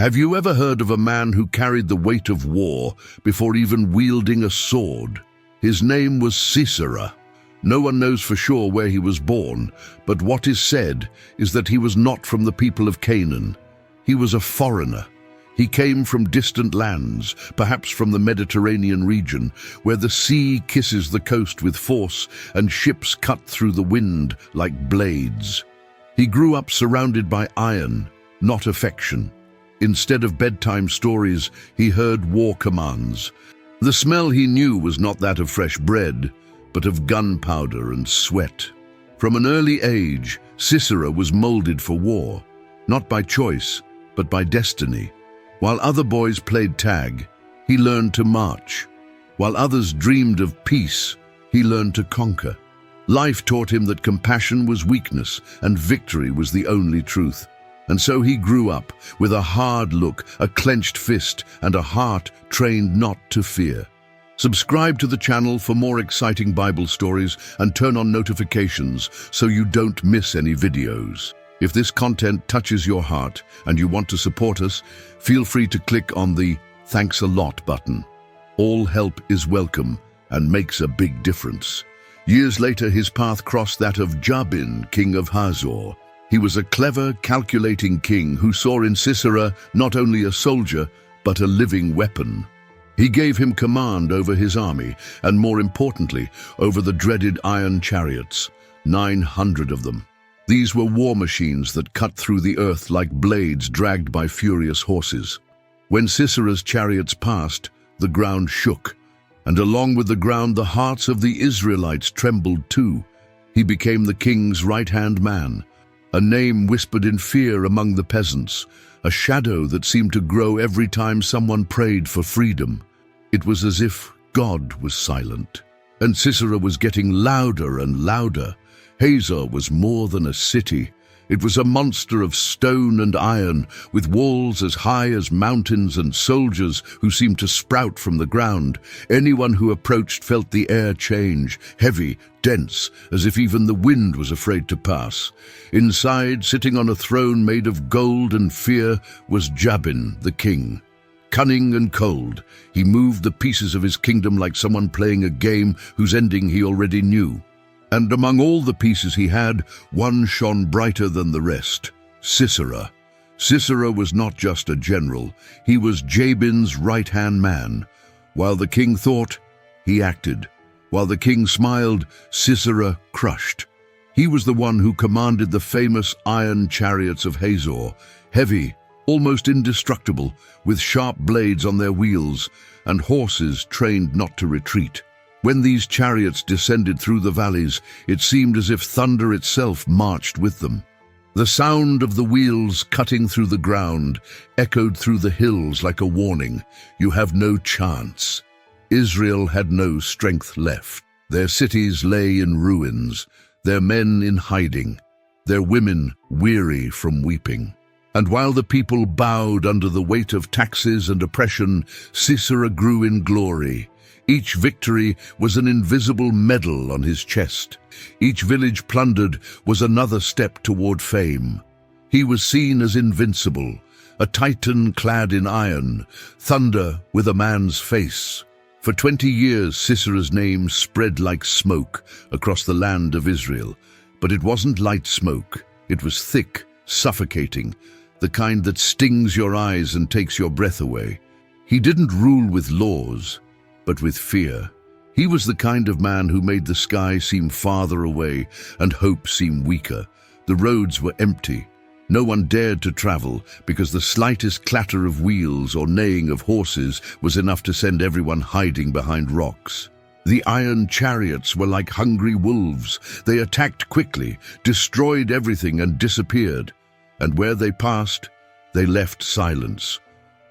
Have you ever heard of a man who carried the weight of war before even wielding a sword? His name was Sisera. No one knows for sure where he was born, but what is said is that he was not from the people of Canaan. He was a foreigner. He came from distant lands, perhaps from the Mediterranean region, where the sea kisses the coast with force and ships cut through the wind like blades. He grew up surrounded by iron, not affection. Instead of bedtime stories, he heard war commands. The smell he knew was not that of fresh bread, but of gunpowder and sweat. From an early age, Sisera was molded for war, not by choice, but by destiny. While other boys played tag, he learned to march. While others dreamed of peace, he learned to conquer. Life taught him that compassion was weakness and victory was the only truth. And so he grew up with a hard look, a clenched fist, and a heart trained not to fear. Subscribe to the channel for more exciting Bible stories and turn on notifications so you don't miss any videos. If this content touches your heart and you want to support us, feel free to click on the Thanks a Lot button. All help is welcome and makes a big difference. Years later, his path crossed that of Jabin, king of Hazor. He was a clever, calculating king who saw in Sisera not only a soldier, but a living weapon. He gave him command over his army, and more importantly, over the dreaded iron chariots, 900 of them. These were war machines that cut through the earth like blades dragged by furious horses. When Sisera's chariots passed, the ground shook, and along with the ground the hearts of the Israelites trembled too. He became the king's right-hand man, a name whispered in fear among the peasants, a shadow that seemed to grow every time someone prayed for freedom. It was as if God was silent. And Sisera was getting louder and louder. Hazor was more than a city. It was a monster of stone and iron, with walls as high as mountains and soldiers who seemed to sprout from the ground. Anyone who approached felt the air change, heavy, dense, as if even the wind was afraid to pass. Inside, sitting on a throne made of gold and fear, was Jabin, the king. Cunning and cold, he moved the pieces of his kingdom like someone playing a game whose ending he already knew. And among all the pieces he had, one shone brighter than the rest: Sisera. Sisera was not just a general, he was Jabin's right-hand man. While the king thought, he acted. While the king smiled, Sisera crushed. He was the one who commanded the famous iron chariots of Hazor, heavy, almost indestructible, with sharp blades on their wheels, and horses trained not to retreat. When these chariots descended through the valleys, it seemed as if thunder itself marched with them. The sound of the wheels cutting through the ground echoed through the hills like a warning: you have no chance. Israel had no strength left. Their cities lay in ruins, their men in hiding, their women weary from weeping. And while the people bowed under the weight of taxes and oppression, Sisera grew in glory. Each victory was an invisible medal on his chest. Each village plundered was another step toward fame. He was seen as invincible, a titan clad in iron, thunder with a man's face. For 20 years, Sisera's name spread like smoke across the land of Israel. But it wasn't light smoke. It was thick, suffocating, the kind that stings your eyes and takes your breath away. He didn't rule with laws, but with fear. He was the kind of man who made the sky seem farther away and hope seem weaker. The roads were empty. No one dared to travel because the slightest clatter of wheels or neighing of horses was enough to send everyone hiding behind rocks. The iron chariots were like hungry wolves. They attacked quickly, destroyed everything, and disappeared. And where they passed, they left silence.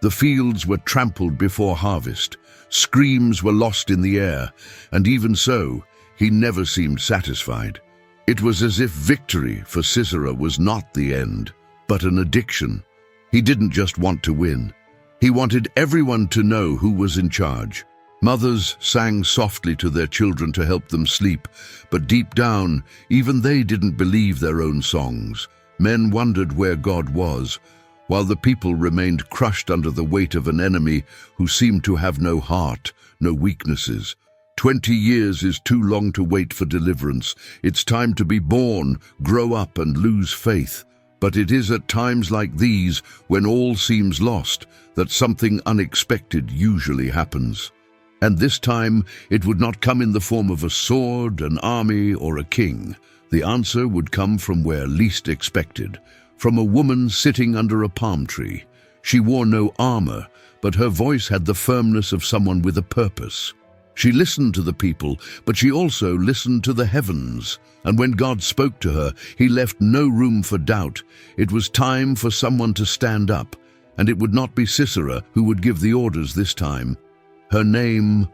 The fields were trampled before harvest. Screams were lost in the air, and even so, he never seemed satisfied. It was as if victory for Sisera was not the end, but an addiction. He didn't just want to win. He wanted everyone to know who was in charge. Mothers sang softly to their children to help them sleep, but deep down, even they didn't believe their own songs. Men wondered where God was. while the people remained crushed under the weight of an enemy who seemed to have no heart, no weaknesses. 20 years is too long to wait for deliverance. It's time to be born, grow up, and lose faith. But it is at times like these, when all seems lost, that something unexpected usually happens. And this time, it would not come in the form of a sword, an army, or a king. The answer would come from where least expected, from a woman sitting under a palm tree. She wore no armor, but her voice had the firmness of someone with a purpose. She listened to the people, but she also listened to the heavens. And when God spoke to her, he left no room for doubt. It was time for someone to stand up, and it would not be Sisera who would give the orders this time. Her name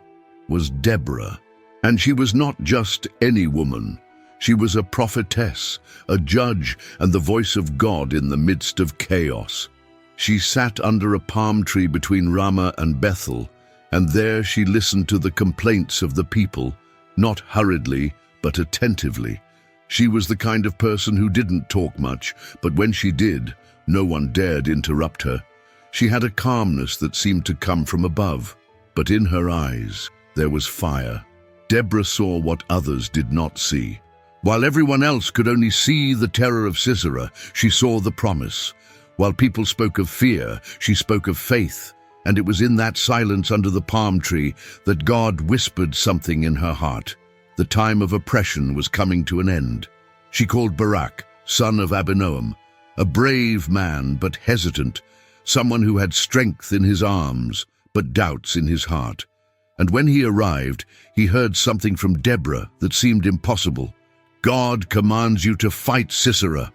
was Deborah, and she was not just any woman. She was a prophetess, a judge, and the voice of God in the midst of chaos. She sat under a palm tree between Ramah and Bethel, and there she listened to the complaints of the people, not hurriedly, but attentively. She was the kind of person who didn't talk much, but when she did, no one dared interrupt her. She had a calmness that seemed to come from above, but in her eyes there was fire. Deborah saw what others did not see. While everyone else could only see the terror of Sisera, she saw the promise. While people spoke of fear, she spoke of faith. And it was in that silence under the palm tree that God whispered something in her heart. The time of oppression was coming to an end. She called Barak, son of Abinoam, a brave man but hesitant, someone who had strength in his arms but doubts in his heart. And when he arrived, he heard something from Deborah that seemed impossible. God commands you to fight Sisera.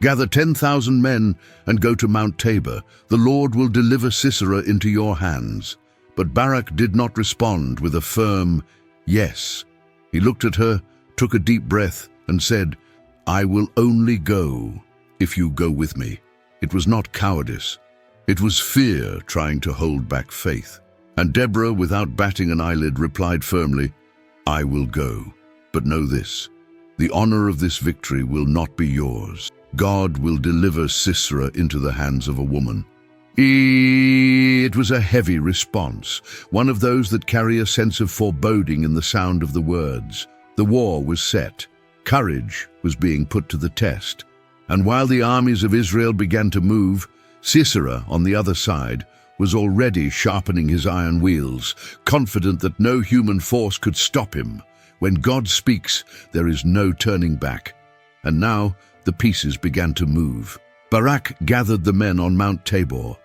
Gather 10,000 men and go to Mount Tabor. The Lord will deliver Sisera into your hands. But Barak did not respond with a firm yes. He looked at her, took a deep breath, and said, I will only go if you go with me. It was not cowardice. It was fear trying to hold back faith. And Deborah, without batting an eyelid, replied firmly, I will go. But know this, the honor of this victory will not be yours. God will deliver Sisera into the hands of a woman. It was a heavy response, one of those that carry a sense of foreboding in the sound of the words. The war was set. Courage was being put to the test. And while the armies of Israel began to move, Sisera, on the other side, was already sharpening his iron wheels, confident that no human force could stop him. When God speaks, there is no turning back. And now, the pieces began to move. Barak gathered the men on Mount Tabor,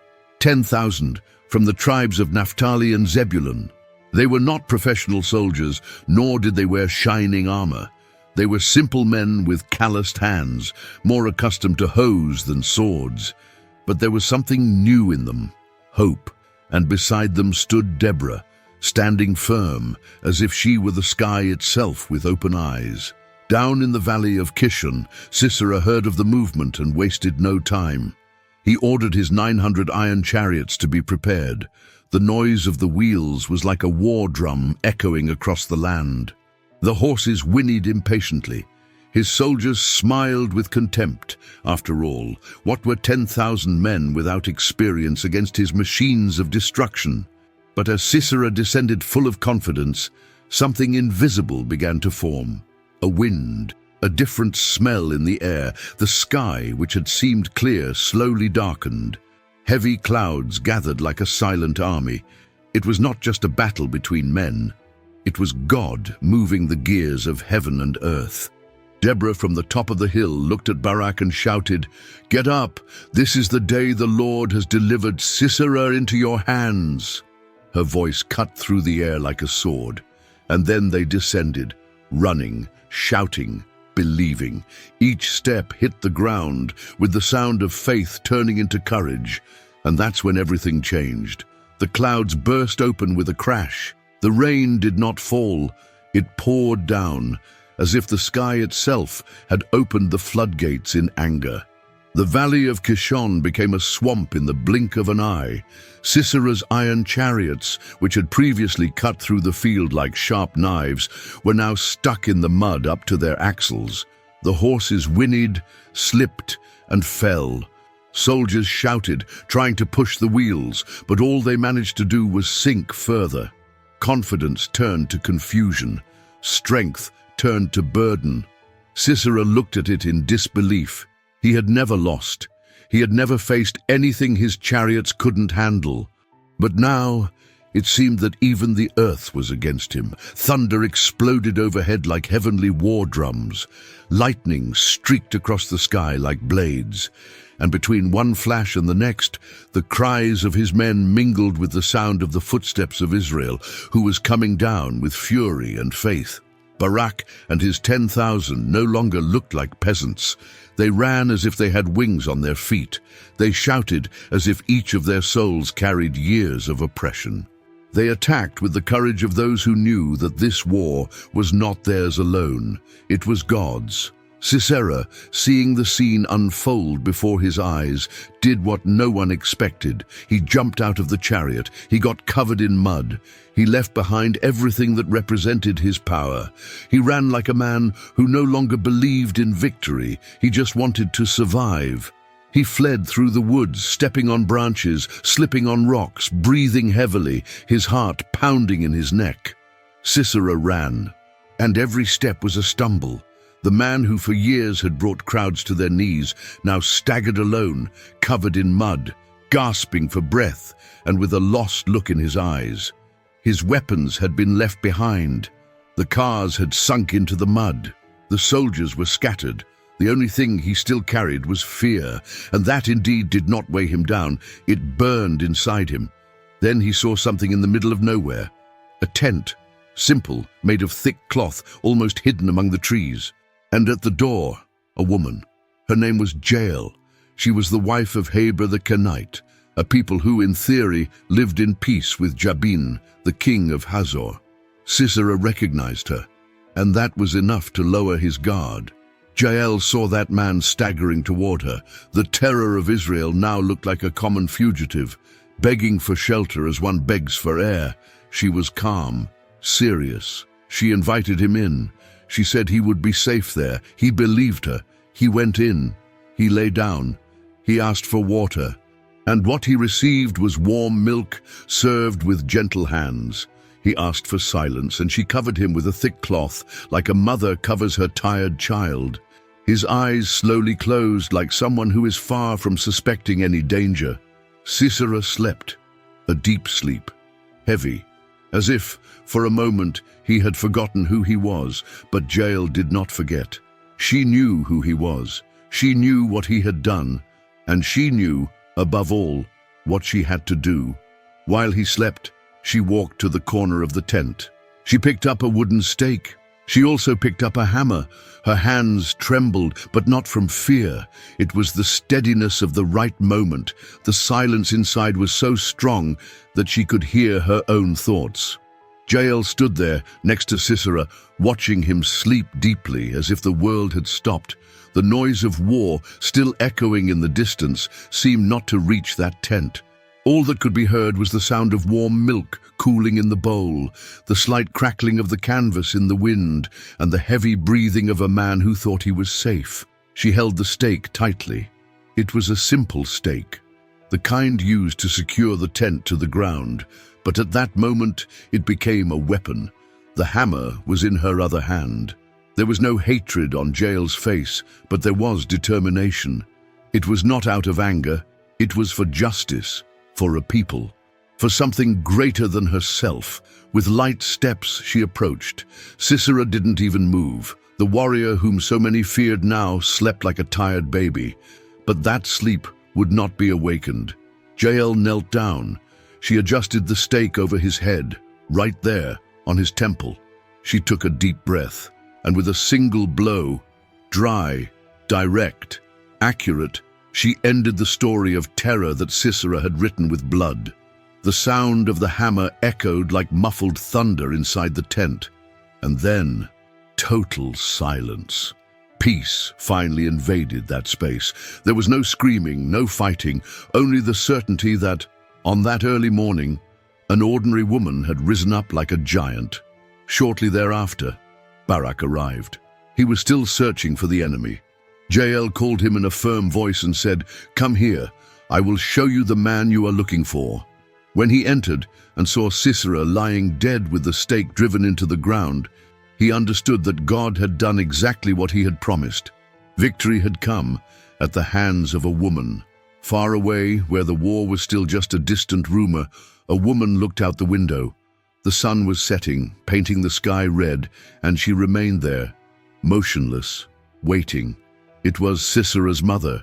10,000 from the tribes of Naphtali and Zebulun. They were not professional soldiers, nor did they wear shining armor. They were simple men with calloused hands, more accustomed to hoes than swords. But there was something new in them, hope, and beside them stood Deborah, standing firm, as if she were the sky itself with open eyes. Down in the valley of Kishon, Sisera heard of the movement and wasted no time. He ordered his 900 iron chariots to be prepared. The noise of the wheels was like a war drum echoing across the land. The horses whinnied impatiently. His soldiers smiled with contempt. After all, what were 10,000 men without experience against his machines of destruction? But as Sisera descended full of confidence, something invisible began to form. A wind, a different smell in the air. The sky, which had seemed clear, slowly darkened. Heavy clouds gathered like a silent army. It was not just a battle between men. It was God moving the gears of heaven and earth. Deborah from the top of the hill looked at Barak and shouted, Get up! This is the day the Lord has delivered Sisera into your hands. Her voice cut through the air like a sword. And then they descended, running, shouting, believing. Each step hit the ground, with the sound of faith turning into courage. And that's when everything changed. The clouds burst open with a crash. The rain did not fall. It poured down, as if the sky itself had opened the floodgates in anger. The valley of Kishon became a swamp in the blink of an eye. Sisera's iron chariots, which had previously cut through the field like sharp knives, were now stuck in the mud up to their axles. The horses whinnied, slipped, and fell. Soldiers shouted, trying to push the wheels, but all they managed to do was sink further. Confidence turned to confusion. Strength turned to burden. Sisera looked at it in disbelief. He had never lost. He had never faced anything his chariots couldn't handle. But now, it seemed that even the earth was against him. Thunder exploded overhead like heavenly war drums. Lightning streaked across the sky like blades. And between one flash and the next, the cries of his men mingled with the sound of the footsteps of Israel, who was coming down with fury and faith. Barak and his 10,000 no longer looked like peasants. They ran as if they had wings on their feet. They shouted as if each of their souls carried years of oppression. They attacked with the courage of those who knew that this war was not theirs alone. It was God's. Sisera, seeing the scene unfold before his eyes, did what no one expected. He jumped out of the chariot. He got covered in mud. He left behind everything that represented his power. He ran like a man who no longer believed in victory. He just wanted to survive. He fled through the woods, stepping on branches, slipping on rocks, breathing heavily, his heart pounding in his neck. Sisera ran, and every step was a stumble. The man who for years had brought crowds to their knees now staggered alone, covered in mud, gasping for breath, and with a lost look in his eyes. His weapons had been left behind. The cars had sunk into the mud. The soldiers were scattered. The only thing he still carried was fear, and that indeed did not weigh him down. It burned inside him. Then he saw something in the middle of nowhere. A tent, simple, made of thick cloth, almost hidden among the trees. And at the door, a woman. Her name was Jael. She was the wife of Heber the Kenite, a people who, in theory, lived in peace with Jabin, the king of Hazor. Sisera recognized her, and that was enough to lower his guard. Jael saw that man staggering toward her. The terror of Israel now looked like a common fugitive, begging for shelter as one begs for air. She was calm, serious. She invited him in. She said he would be safe there. He believed her. He went in. He lay down. He asked for water. And what he received was warm milk served with gentle hands. He asked for silence, and she covered him with a thick cloth, like a mother covers her tired child. His eyes slowly closed like someone who is far from suspecting any danger. Sisera slept, a deep sleep, heavy, as if, for a moment, he had forgotten who he was, but Jael did not forget. She knew who he was. She knew what he had done, and she knew, above all, what she had to do. While he slept, she walked to the corner of the tent. She picked up a wooden stake. She also picked up a hammer. Her hands trembled, but not from fear. It was the steadiness of the right moment. The silence inside was so strong that she could hear her own thoughts. Jael stood there next to Sisera, watching him sleep deeply as if the world had stopped. The noise of war, still echoing in the distance, seemed not to reach that tent. All that could be heard was the sound of warm milk cooling in the bowl, the slight crackling of the canvas in the wind, and the heavy breathing of a man who thought he was safe. She held the stake tightly. It was a simple stake, the kind used to secure the tent to the ground, but at that moment it became a weapon. The hammer was in her other hand. There was no hatred on Jael's face, but there was determination. It was not out of anger, it was for justice. For a people, for something greater than herself. With light steps she approached. Sisera didn't even move. The warrior whom so many feared now slept like a tired baby. But that sleep would not be awakened. Jael knelt down. She adjusted the stake over his head, right there, on his temple. She took a deep breath, and with a single blow, dry, direct, accurate, she ended the story of terror that Sisera had written with blood. The sound of the hammer echoed like muffled thunder inside the tent. And then, total silence. Peace finally invaded that space. There was no screaming, no fighting, only the certainty that, on that early morning, an ordinary woman had risen up like a giant. Shortly thereafter, Barak arrived. He was still searching for the enemy. Jael called him in a firm voice and said, "Come here, I will show you the man you are looking for." When he entered and saw Sisera lying dead with the stake driven into the ground, he understood that God had done exactly what he had promised. Victory had come at the hands of a woman. Far away, where the war was still just a distant rumor, a woman looked out the window. The sun was setting, painting the sky red, and she remained there, motionless, waiting. It was Sisera's mother.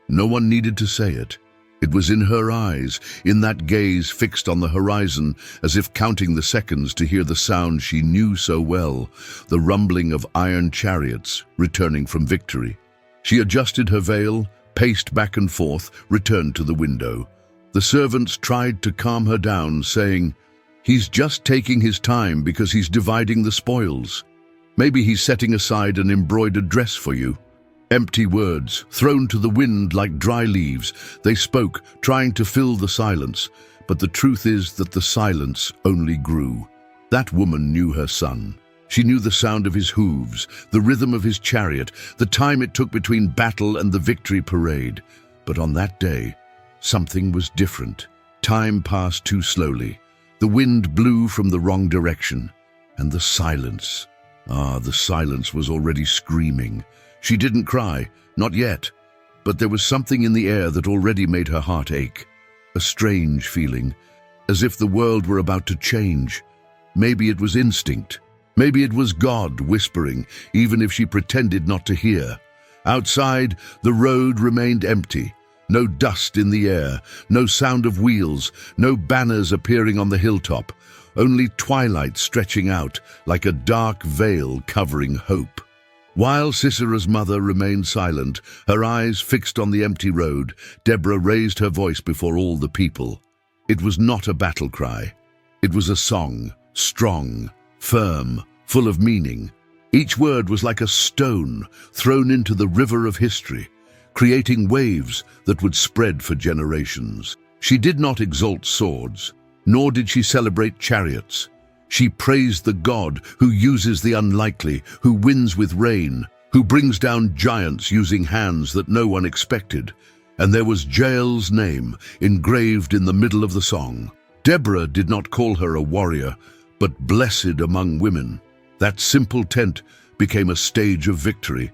No one needed to say it. It was in her eyes, in that gaze fixed on the horizon, as if counting the seconds to hear the sound she knew so well, the rumbling of iron chariots returning from victory. She adjusted her veil, paced back and forth, returned to the window. The servants tried to calm her down, saying, "He's just taking his time because he's dividing the spoils. Maybe he's setting aside an embroidered dress for you." Empty words, thrown to the wind like dry leaves. They spoke, trying to fill the silence, but the truth is that the silence only grew. That woman knew her son. She knew the sound of his hooves, the rhythm of his chariot, the time it took between battle and the victory parade. But on that day, something was different. Time passed too slowly. The wind blew from the wrong direction, and the silence. The silence was already screaming. She didn't cry, not yet, but there was something in the air that already made her heart ache. A strange feeling, as if the world were about to change. Maybe it was instinct. Maybe it was God whispering, even if she pretended not to hear. Outside, the road remained empty. No dust in the air, no sound of wheels, no banners appearing on the hilltop, only twilight stretching out like a dark veil covering hope. While Sisera's mother remained silent, her eyes fixed on the empty road, Deborah raised her voice before all the people. It was not a battle cry. It was a song, strong, firm, full of meaning. Each word was like a stone thrown into the river of history, creating waves that would spread for generations. She did not exalt swords, nor did she celebrate chariots. She praised the God who uses the unlikely, who wins with rain, who brings down giants using hands that no one expected. And there was Jael's name engraved in the middle of the song. Deborah did not call her a warrior, but blessed among women. That simple tent became a stage of victory.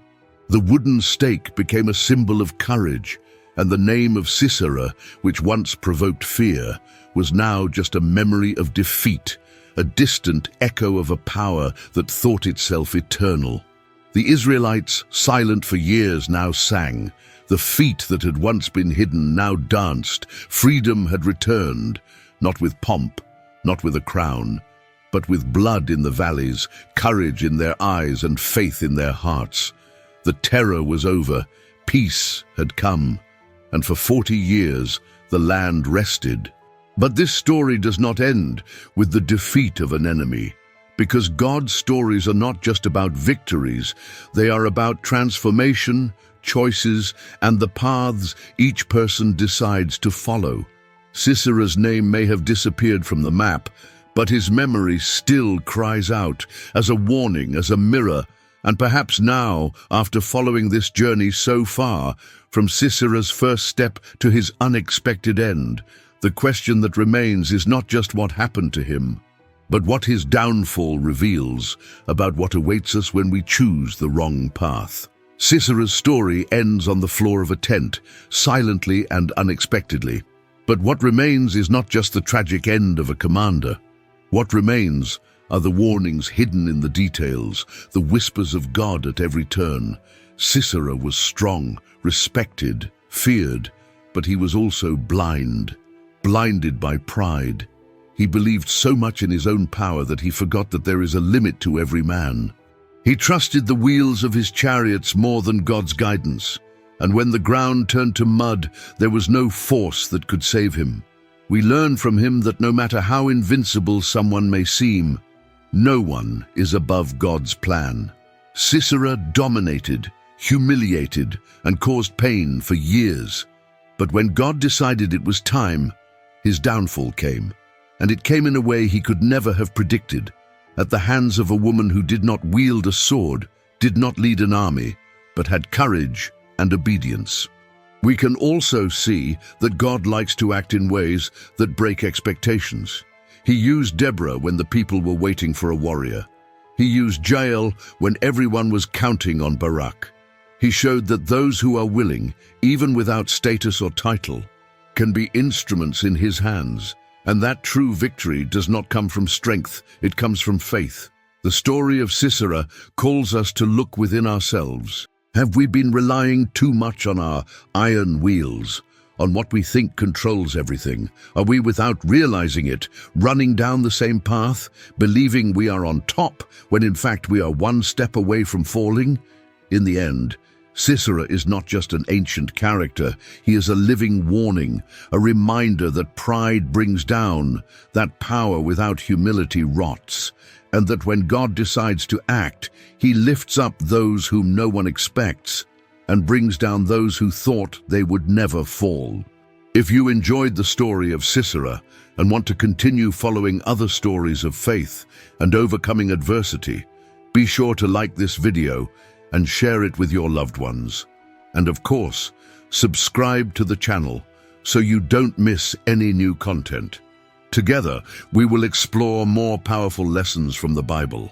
The wooden stake became a symbol of courage, and the name of Sisera, which once provoked fear, was now just a memory of defeat, a distant echo of a power that thought itself eternal. The Israelites, silent for years, now sang. The feet that had once been hidden now danced. Freedom had returned, not with pomp, not with a crown, but with blood in the valleys, courage in their eyes and faith in their hearts. The terror was over, peace had come, and for 40 years the land rested. But this story does not end with the defeat of an enemy, because God's stories are not just about victories, they are about transformation, choices, and the paths each person decides to follow. Sisera's name may have disappeared from the map, but his memory still cries out as a warning, as a mirror, and perhaps now, after following this journey so far, from Sisera's first step to his unexpected end, the question that remains is not just what happened to him, but what his downfall reveals about what awaits us when we choose the wrong path. Sisera's story ends on the floor of a tent, silently and unexpectedly. But what remains is not just the tragic end of a commander. What remains are the warnings hidden in the details, the whispers of God at every turn. Sisera was strong, respected, feared, but he was also blinded by pride. He believed so much in his own power that he forgot that there is a limit to every man. He trusted the wheels of his chariots more than God's guidance, and when the ground turned to mud, there was no force that could save him. We learn from him that no matter how invincible someone may seem, no one is above God's plan. Sisera dominated, humiliated, and caused pain for years. But when God decided it was time, his downfall came, and it came in a way he could never have predicted, at the hands of a woman who did not wield a sword, did not lead an army, but had courage, and obedience. We can also see that God likes to act in ways that break expectations. He used Deborah when the people were waiting for a warrior. He used Jael when everyone was counting on Barak. He showed that those who are willing, even without status or title, can be instruments in his hands. And that true victory does not come from strength, it comes from faith. The story of Sisera calls us to look within ourselves. Have we been relying too much on our iron wheels, on what we think controls everything? Are we, without realizing it, running down the same path, believing we are on top, when in fact we are one step away from falling? In the end, Sisera is not just an ancient character, he is a living warning, a reminder that pride brings down, that power without humility rots, and that when God decides to act, he lifts up those whom no one expects and brings down those who thought they would never fall. If you enjoyed the story of Sisera and want to continue following other stories of faith and overcoming adversity, be sure to like this video and share it with your loved ones. And of course, subscribe to the channel so you don't miss any new content. Together, we will explore more powerful lessons from the Bible.